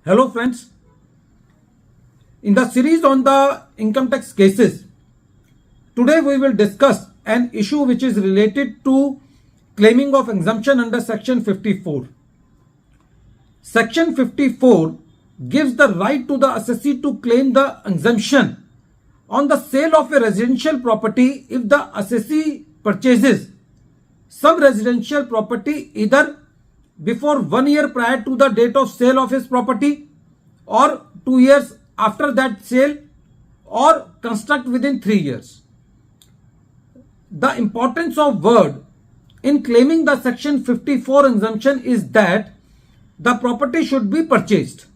Hello friends, in the series on the income tax cases, today we will discuss an issue which is related to claiming of exemption under section 54. Section 54 gives the right to the assessee to claim the exemption on the sale of a residential property if the assessee purchases some residential property either before 1 year prior to the date of sale of his property or 2 years after that sale or construct within 3 years. The importance of word in claiming the section 54 exemption is that the property should be purchased.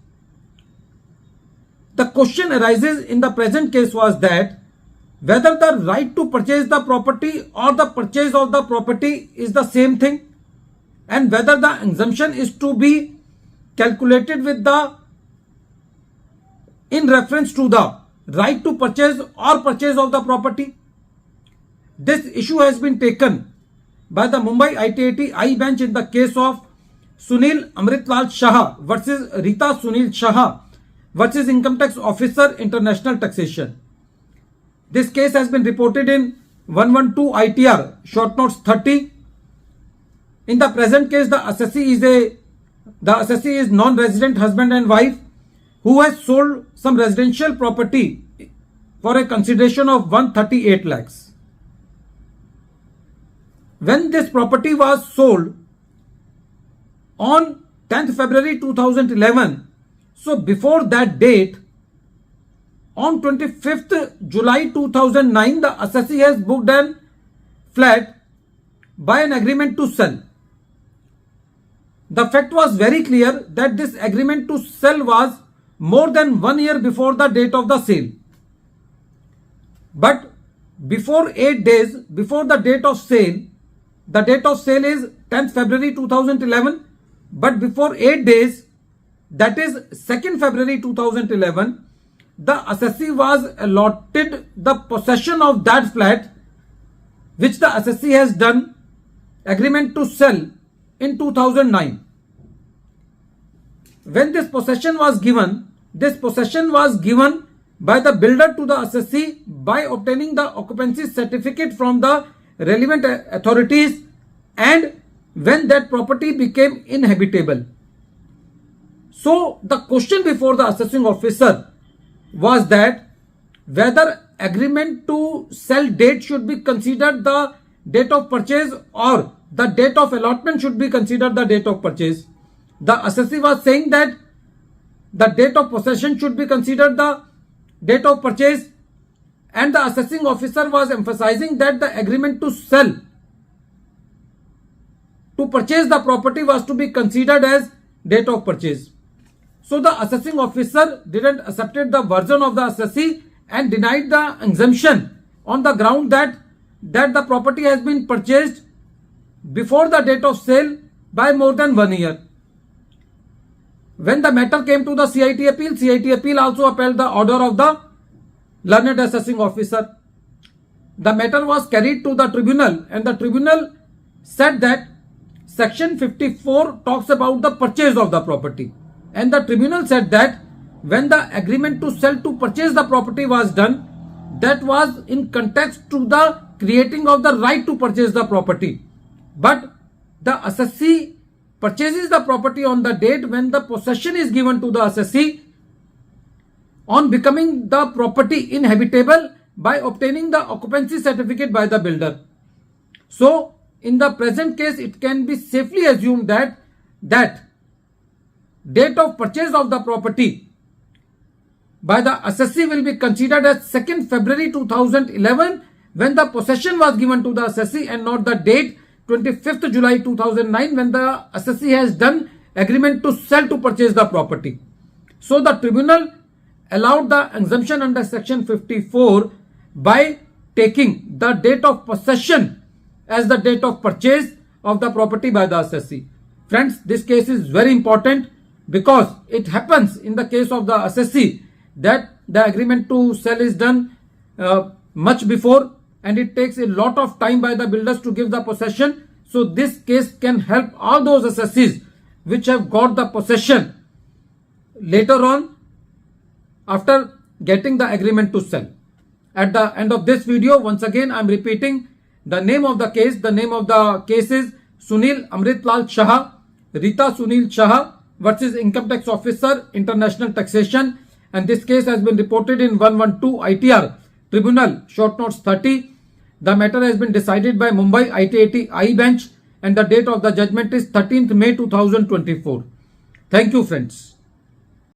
The question arises in the present case was that whether the right to purchase the property or the purchase of the property is the same thing, and whether the exemption is to be calculated with the in reference to the right to purchase or purchase of the property. This issue has been taken by the Mumbai ITAT I bench in the case of Sunil Amritlal Shah versus Rita Sunil Shah versus Income Tax Officer International Taxation. This case has been reported in 112 ITR short notes 30. In the present case, the assessee is non-resident husband and wife who has sold some residential property for a consideration of 138 lakhs. When this property was sold on 10th February 2011, so before that date, on 25th July 2009, the assessee has booked an flat by an agreement to sell. The fact was very clear that this agreement to sell was more than 1 year before the date of the sale. But before 8 days before the date of sale is 10th February 2011, but before 8 days, that is 2nd February 2011, the assessee was allotted the possession of that flat which the assessee has done agreement to sell in 2009. When this possession was given by the builder to the assessee by obtaining the occupancy certificate from the relevant authorities and when that property became inhabitable. So the question before the assessing officer was that whether agreement to sell date should be considered the date of purchase or the date of allotment should be considered the date of purchase. The assessee was saying that the date of possession should be considered the date of purchase, and the assessing officer was emphasizing that the agreement to sell to purchase the property was to be considered as date of purchase. So the assessing officer didn't accept the version of the assessee and denied the exemption on the ground that the property has been purchased before the date of sale by more than 1 year. When the matter came to the CIT appeal also upheld the order of the learned assessing officer. The matter was carried to the tribunal and the tribunal said that section 54 talks about the purchase of the property, and the tribunal said that when the agreement to sell to purchase the property was done, that was in context to the creating of the right to purchase the property, but the assessee purchases the property on the date when the possession is given to the assessee on becoming the property inhabitable by obtaining the occupancy certificate by the builder. So in the present case, it can be safely assumed that date of purchase of the property by the assessee will be considered as 2nd February 2011 when the possession was given to the assessee, and not the date 25th July 2009 when the assessee has done agreement to sell to purchase the property. So the tribunal allowed the exemption under section 54 by taking the date of possession as the date of purchase of the property by the assessee. Friends, this case is very important because it happens in the case of the assessee that the agreement to sell is done much before, and it takes a lot of time by the builders to give the possession. So this case can help all those assessees which have got the possession later on after getting the agreement to sell. At the end of this video, once again I am repeating the name of the case. The name of the case is Sunil Amritlal Shah, Rita Sunil Shah versus Income Tax Officer, International Taxation, and this case has been reported in 112 ITR Tribunal, short notes 30. The matter has been decided by Mumbai ITAT I bench and the date of the judgment is 13th May 2024. Thank you friends.